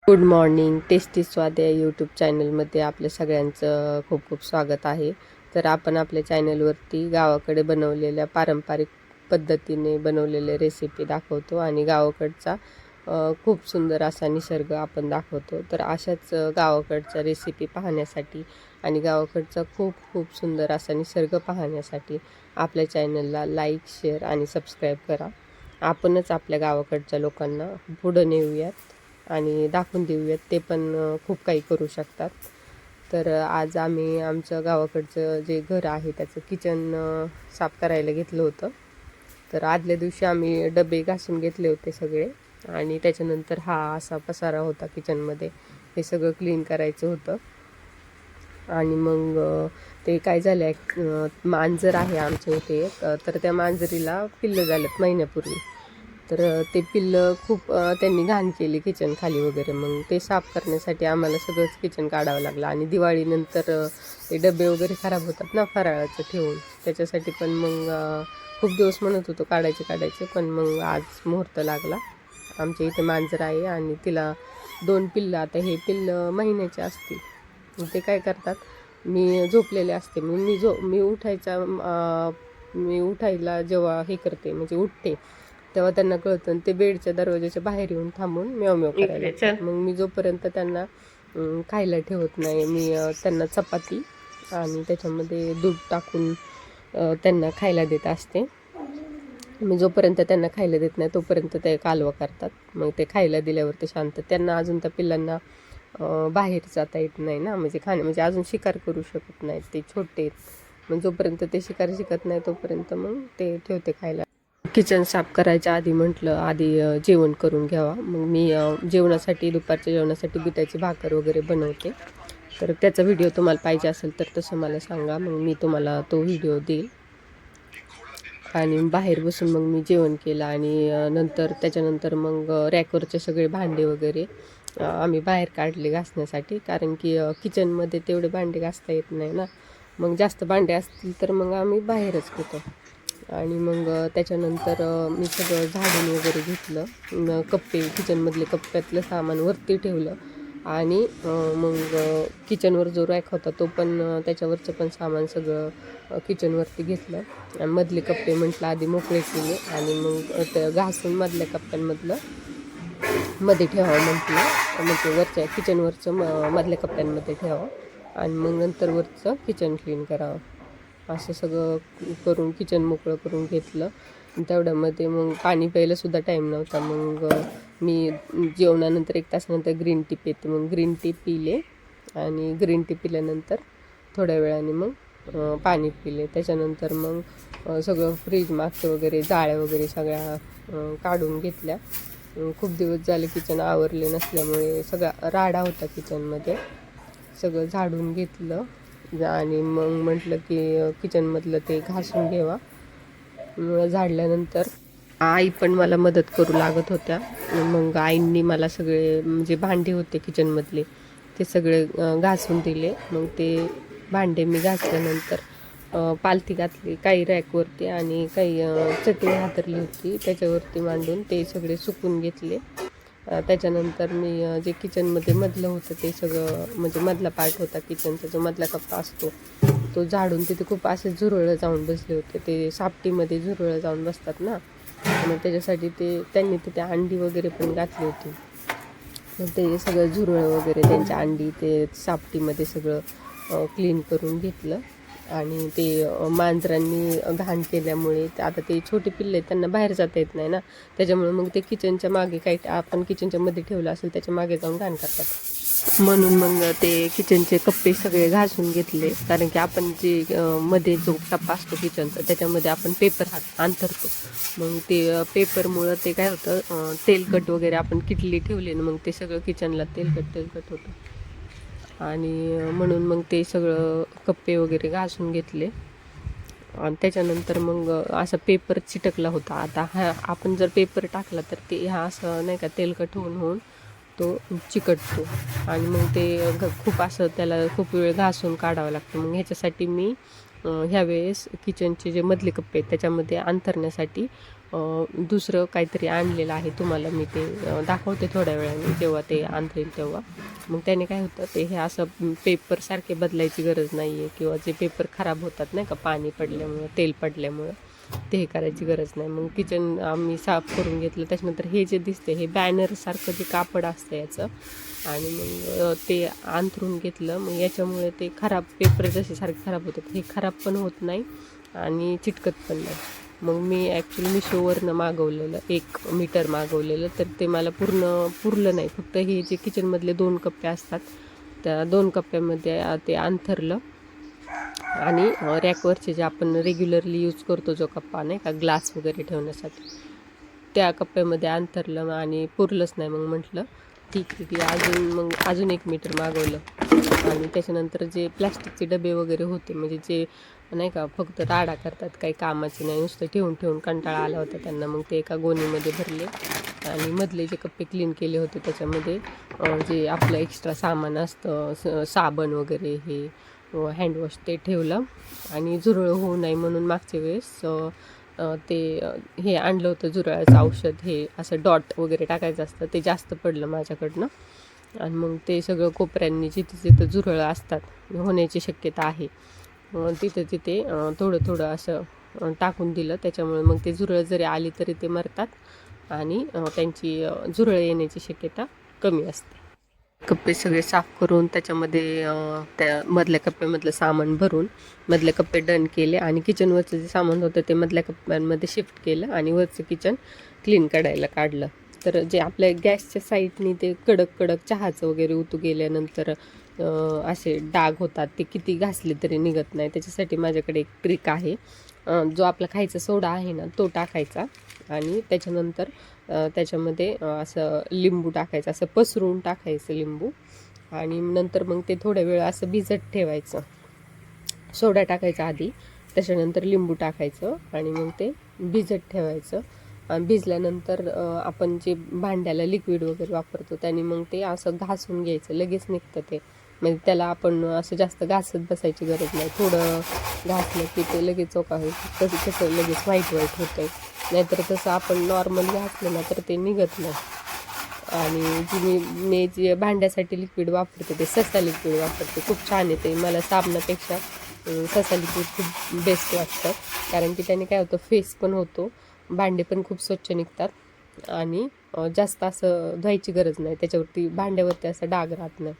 Good morning. Tasty स्वाद या YouTube चॅनलमध्ये आपल्या सगळ्यांचं खूप खूप स्वागत आहे. तर आपण आपल्या चॅनलवरती गावाकडे बनवलेल्या पारंपरिक पद्धतीने बनवलेले रेसिपी दाखवतो आणि गावाकडचा खूप सुंदर असा निसर्ग आपण दाखवतो. तर अशाच गावाकडच्या रेसिपी पाहण्यासाठी आणि गावाकडचा खूप खूप सुंदर असा निसर्ग पाहण्यासाठी आपल्या चॅनलला लाईक, शेअर आणि सबस्क्राईब करा. आपणच आपल्या गावाकडच्या लोकांना पुढं नेऊयात आणि दाखवून देऊयात. ते पण खूप काही करू शकतात. तर आज आम्ही आमच्या गावाकडचं जे घर आहे त्याचं किचन साफ करायला घेतलं होतं. तर आदल्या दिवशी आम्ही डबे घासून घेतले होते सगळे आणि त्याच्यानंतर हा असा पसारा होता किचनमध्ये. हे सगळं क्लीन करायचं होतं. आणि मग ते काय झालं आहे, मांजर आहे आमच्या इथे एक, तर त्या मांजरीला पिल्लं झालेत महिन्यापूर्वी. तर ते पिल्लं खूप त्यांनी घाण केली किचन खाली वगैरे. मग ते साफ करण्यासाठी आम्हाला सगळंच किचन काढावं लागलं. आणि दिवाळीनंतर ते डबे वगैरे खराब होतात ना फराळाचं ठेवून, त्याच्यासाठी पण मग खूप दिवस म्हणत होतो काढायचे. पण मग आज मुहूर्त लागला. आमच्या इथे मांजर आहे आणि तिला 2 पिल्लं. आता हे पिल्लं महिन्याचे असतील. ते काय करतात, मी झोपलेले असते, मग मी उठायला जेव्हा हे करते म्हणजे उठते तेव्हा त्यांना कळतं आणि ते बेडच्या दरवाजाच्या बाहेर येऊन थांबून म्याव म्याव करायला. मग मी जोपर्यंत त्यांना खायला ठेवत नाही, मी त्यांना चपाती आणि त्याच्यामध्ये दूध टाकून त्यांना खायला देत असते. मी जोपर्यंत त्यांना खायला देत नाही तोपर्यंत ते कालवा करतात. मग ते खायला दिल्यावर ते शांत. त्यांना अजून त्या पिल्लांना बाहेर जाता येत नाही ना, म्हणजे अजून शिकार करू शकत नाहीत, ते छोटे आहेत. मग जोपर्यंत ते शिकार शिकत नाही तोपर्यंत मग ते ठेवते खायला. किचन साफ करायच्या आधी म्हटलं आधी जेवण करून घ्यावा. मग मी दुपारच्या जेवणासाठी बिटाची भाकर वगैरे बनवते. तर त्याचा व्हिडिओ तुम्हाला पाहिजे असेल तर तसं मला सांगा, मग मी तुम्हाला तो व्हिडिओ देईल. आणि बाहेर बसून मग मी जेवण केलं आणि त्याच्यानंतर मग रॅकवरचे सगळे भांडे वगैरे आम्ही बाहेर काढले घासण्यासाठी. कारण की किचनमध्ये तेवढे भांडे घासता येत नाही ना. मग जास्त भांडे असतील तर मग आम्ही बाहेरच घेतो. आणि मग त्याच्यानंतर मी सगळं झाडून वगैरे घेतलं. किचनमधले कप्प्यातलं सामान वरती ठेवलं. आणि मग किचनवर जो रॅक होता तो पण त्याच्यावरचं पण सामान सगळं किचनवरती घेतलं. आणि मधले कप्पे म्हटलं आधी मोकळे केले आणि मग ते घासून मधल्या कप्प्यांमधलं मध्ये ठेवावं म्हटलं. म्हणजे वरच्या किचनवरचं मधल्या कप्प्यांमध्ये ठेवावं आणि मग नंतर वरचं किचन क्लीन करावं. असं सगळं करून किचन मोकळं करून घेतलं. तेवढ्यामध्ये मग पाणी प्यायलासुद्धा टाईम नव्हता. मग मी जेवणानंतर 1 तासानंतर ग्रीन टी पिते. मग ग्रीन टी पिले आणि ग्रीन टी पिल्यानंतर थोड्या वेळाने मग पाणी पिले. त्याच्यानंतर मग सगळं फ्रीज मागचं वगैरे जाळ्या वगैरे सगळ्या काढून घेतल्या. खूप दिवस झाले किचन आवरले नसल्यामुळे सगळा राडा होता किचनमध्ये. सगळं झाडून घेतलं आणि मग म्हटलं की किचनमधलं ते घासून घ्यावा. झाडल्यानंतर आई पण मला मदत करू लागत होत्या. मग आईंनी मला सगळे म्हणजे भांडे होते किचनमधले ते सगळे घासून दिले. मग ते भांडे मी घासल्यानंतर पालथी घातली काही रॅकवरती आणि काही चटई हातरली होती त्याच्यावरती मांडून ते सगळे सुकून घेतले. त्याच्यानंतर मी जे किचनमध्ये मधलं होतं ते सगळं म्हणजे मधला पार्ट होता किचनचा जो मधला कप्पा असतो तो झाडून तिथे खूप असे झुरळं जाऊन बसले होते. ते सापटीमध्ये झुरळं जाऊन बसतात ना, मग त्याच्यासाठी त्यांनी तिथे अंडी वगैरे पण घातली होती. मग ते सगळं झुरळं वगैरे त्यांच्या अंडी ते सापटीमध्ये सगळं क्लीन करून घेतलं. आणि ते मांजरांनी घाण केल्यामुळे आता ते छोटे पिल्ले त्यांना बाहेर जाता येत नाही ना, त्याच्यामुळे मग ते किचनच्या मागे काही आपण किचनच्या मध्ये ठेवलं असेल त्याच्या मागे जाऊन घाण करतात. म्हणून मग ते किचनचे कप्पे सगळे घासून घेतले. कारण की आपण जे मध्ये जो टप्पा असतो किचनचा त्याच्यामध्ये आपण पेपर अंथरतो. मग ते पेपरमुळं ते काय होतं, तेलकट वगैरे आपण किटली ठेवली ना मग ते सगळं किचनला तेलकट होतं. आणि म्हणून मग ते सगळं कप्पे वगैरे घासून घेतले. आणि त्याच्यानंतर मग असा पेपर चिटकला होता. आता आपण जर पेपर टाकला तर ते असं नाही का तेलकट होऊन तो चिकटतो आणि मग ते खूप असं त्याला खूप वेळ घासून काढावं लागतं. मग ह्याच्यासाठी मी ह्यावेळेस किचनचे जे मधले कप्पे आहेत त्याच्यामध्ये अंथरण्यासाठी दुसरं काहीतरी आणलेलं आहे. तुम्हाला मी ते दाखवते थोड्या वेळाने, जेव्हा ते आणतील तेव्हा. मग त्याने काय होतं, ते हे असं पेपर सारखे बदलायची गरज नाही आहे, किंवा जे पेपर खराब होतात नाही का पाणी पडल्यामुळं, तेल पडल्यामुळं, ते हे करायची गरज नाही. मग किचन आम्ही साफ करून घेतलं. त्याच्यानंतर हे जे दिसते हे बॅनरसारखं जे कापड असतं याचं, आणि मग ते अंथरून घेतलं. मग याच्यामुळे ते खराब पेपर जसे सारखे खराब होतात, हे खराब पण होत नाही आणि चिटकत पण नाही. मग मी ॲक्च्युली मिशोवरनं मागवलेलं 1 मीटर मागवलेलं, तर ते मला पुरलं नाही. फक्त हे जे किचनमधले 2 कप्पे असतात, त्या 2 कप्प्यामध्ये ते अंथरलं. आणि रॅकवरचे जे आपण रेग्युलरली यूज करतो जो कप्पा नाही का, ग्लास वगैरे ठेवण्यासाठी, त्या कप्प्यामध्ये अंथरलं आणि पुरलंच नाही. मग म्हटलं ठीक आहे की अजून 1 मीटर मागवलं. आणि त्याच्यानंतर जे प्लॅस्टिकचे डबे वगैरे होते, म्हणजे जे नाही का फक्त राडा करतात, काही कामाचे नाही, नुसतं ठेवून कंटाळा आला होता त्यांना, मग ते एका गोणीमध्ये भरले. आणि मधले जे कप्पे क्लीन केले होते त्याच्यामध्ये जे आपलं एक्स्ट्रा सामान असतं, साबण वगैरे, हे हँडवॉश, ते ठेवलं. आणि झुरळ होऊ नये म्हणून मागच्या वेळेस ते हे आणलं होतं, झुरळाचं औषध. हे असं डॉट वगैरे टाकायचं असतं, ते जास्त पडलं माझ्याकडनं. आणि मग ते सगळं कोपऱ्यांनी जिथं झुरळं असतात, होण्याची शक्यता आहे, तिथे थोडं असं टाकून दिलं. त्याच्यामुळे मग ते झुरळ जरी आली तरी ते मरतात आणि त्यांची झुरळ येण्याची शक्यता कमी असते. कप्पे सगळे साफ करून त्याच्यामध्ये त्या मधल्या कप्प्यामधलं सामान भरून मधले कप्पे डन केले. आणि किचनवरचं जे सामान होतं ते मधल्या कप्प्यांमध्ये शिफ्ट केलं आणि वरचं किचन क्लीन काढायला काढलं. तर जे आपल्या गॅसच्या साईडनी ते कडक चहाचं वगैरे उतू गेल्यानंतर असे डाग होतात, ते किती घासले तरी निघत नाही. त्याच्यासाठी माझ्याकडे एक ट्रिक आहे. जो आपला खायचा सोडा आहे ना, तो टाकायचा आणि त्याच्यानंतर त्याच्यामध्ये असं लिंबू टाकायचं, असं पसरून टाकायचं लिंबू. आणि नंतर मग ते थोड्या वेळ असं भिजत ठेवायचं. सोडा टाकायचा आधी, त्याच्यानंतर लिंबू टाकायचं आणि मग ते भिजत ठेवायचं. आणि भिजल्यानंतर आपण जे भांड्याला लिक्विड वगैरे वापरतो त्याने मग ते असं घासून घ्यायचं, लगेच निघतं ते. म्हणजे त्याला आपण असं जास्त घासत बसायची गरज नाही. थोडं घासलं की ते लगेच चोका होईल. कसं लगेच व्हाईट होतं आहे. नाहीतर तसं आपण नॉर्मली घासलं ना तर ते निघत नाही. आणि मी जे भांड्यासाठी लिक्विड वापरते ते ससा लिक्विड वापरते. खूप छान येते. मला साबणापेक्षा ससा लिक्विड खूप बेस्ट वाटतं, कारण की त्याने काय होतं, फेस पण होतो, भांडे पण खूप स्वच्छ निघतात आणि जास्त असं धुवायची गरज नाही. त्याच्यावरती भांड्यावरती असं डाग राहत नाही.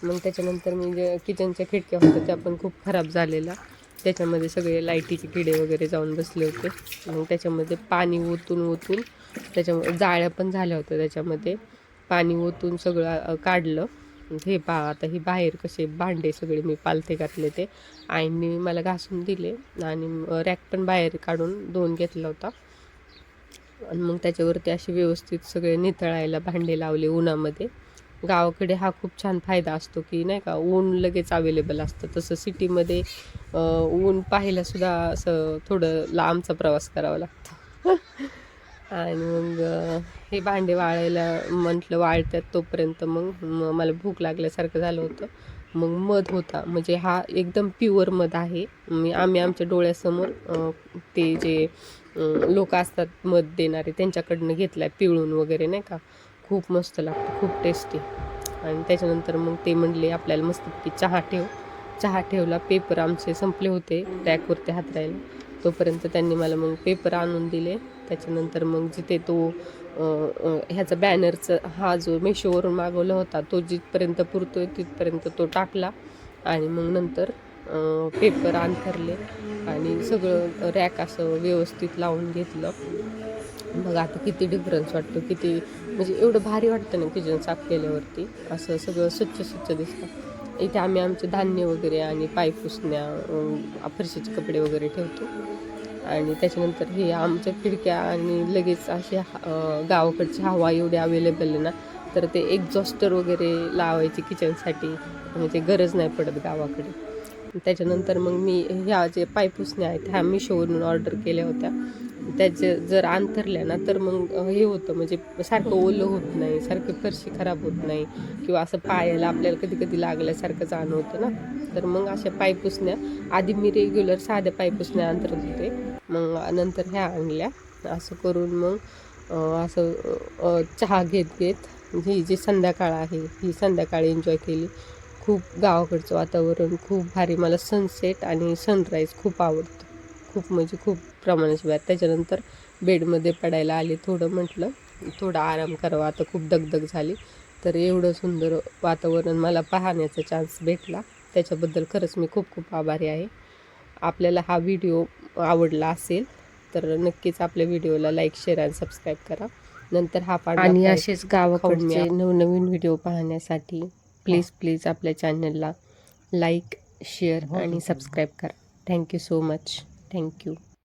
मग त्याच्यानंतर मी जे किचनच्या खिडक्या होत्या त्या पण खूप खराब झालेल्या. त्याच्यामध्ये सगळे लाईटीचे किडे वगैरे जाऊन बसले होते. मग त्याच्यामध्ये पाणी ओतून त्याच्यामध्ये जाळ्या पण झाल्या होत्या. त्याच्यामध्ये पाणी ओतून सगळं काढलं. हे आता ही बाहेर कसे भांडे सगळे मी पालथे घातले, ते आईंनी मला घासून दिले. आणि रॅक पण बाहेर काढून 2 घेतला होता. आणि मग त्याच्यावरती असे व्यवस्थित सगळे नितळायला भांडे लावले उन्हामध्ये. गावाकडे हा खूप छान फायदा असतो की नाही का, ऊन लगेच अवेलेबल असतं. तसं सिटीमध्ये ऊन पाहायलासुद्धा असं थोडं लांबचा प्रवास करावा लागतो. आणि मग हे भांडे वाळायला म्हटलं, वाळतात तोपर्यंत मग मला भूक लागल्यासारखं झालं होतं. मग मध होता, म्हणजे हा एकदम प्युअर मध आहे. आम्ही आमच्या डोळ्यासमोर ते जे लोक असतात मध देणारे त्यांच्याकडनं घेतला आहे, पिळून वगैरे नाही का. खूप मस्त लागतं, खूप टेस्टी. आणि त्याच्यानंतर मग ते म्हणले आपल्याला मस्तपैकी चहा ठेवला. पेपर आमचे संपले होते रॅकवरती हातरायला, तोपर्यंत त्यांनी मला मग पेपर आणून दिले. त्याच्यानंतर मग जिथे तो ह्याचा बॅनरचा हा जो मेशोवरून मागवला होता तो जिथपर्यंत पुरतो आहे तिथपर्यंत तो टाकला. आणि मग नंतर पेपर अंथरले आणि सगळं रॅक असं व्यवस्थित लावून घेतलं. बघा आता किती डिफरन्स वाटतो, किती म्हणजे एवढं भारी वाटतं ना किचन साफ केल्यावरती. असं सगळं स्वच्छ दिसतं. इथे आम्ही आमचे धान्य वगैरे आणि पाय पुसण्या, फरशीचे कपडे वगैरे ठेवतो. आणि त्याच्यानंतर हे आमच्या खिडक्या आणि लगेच अशी गावाकडची हवा एवढी अवेलेबल आहे ना, तर ते एक्झॉस्टर वगैरे लावायची किचनसाठी म्हणजे गरज नाही पडत गावाकडे. त्याच्यानंतर मग मी ह्या जे पाय पुसण्या आहेत ह्या मिशोवरून ऑर्डर केल्या होत्या. त्याचे जर अंथरल्या ना तर मग हे होतं, म्हणजे सारखं ओलं होत नाही, सारखी फरशी खराब होत नाही, किंवा असं पायाला आपल्याला कधी लागल्यासारखं जाणवतं ना. तर मग अशा पाय पुसण्या आधी मी रेग्युलर साध्या पाय पुसण्या अंथरत होते, मग नंतर ह्या आणल्या. असं करून मग चहा घेत ही जी संध्याकाळ आहे ही संध्याकाळ एन्जॉय केली. खूप गावाकडचं वातावरण खूप भारी. मला सनसेट आणि सनराईज खूप आवडतं, खूप म्हणजे खूप प्रमाणाच्या बाहेर. त्याच्यानंतर बेडमध्ये पडायला आले. म्हटलं थोडा आराम करावा, आता खूप दगदग झाली. तर एवढं सुंदर वातावरण मला पाहण्याचा चान्स भेटला, त्याच्याबद्दल खरंच मी खूप खूप आभारी आहे. आपल्याला हा व्हिडिओ आवडला असेल तर नक्कीच आपल्या व्हिडिओला लाईक, शेअर आणि सबस्क्राईब करा. नंतर हा आणि असेच गावाकडचे नवनवीन व्हिडिओ पाहण्यासाठी प्लीज आपल्या चॅनलला लाईक, शेअर आणि सबस्क्राईब करा. Thank you so much. थँक्यू.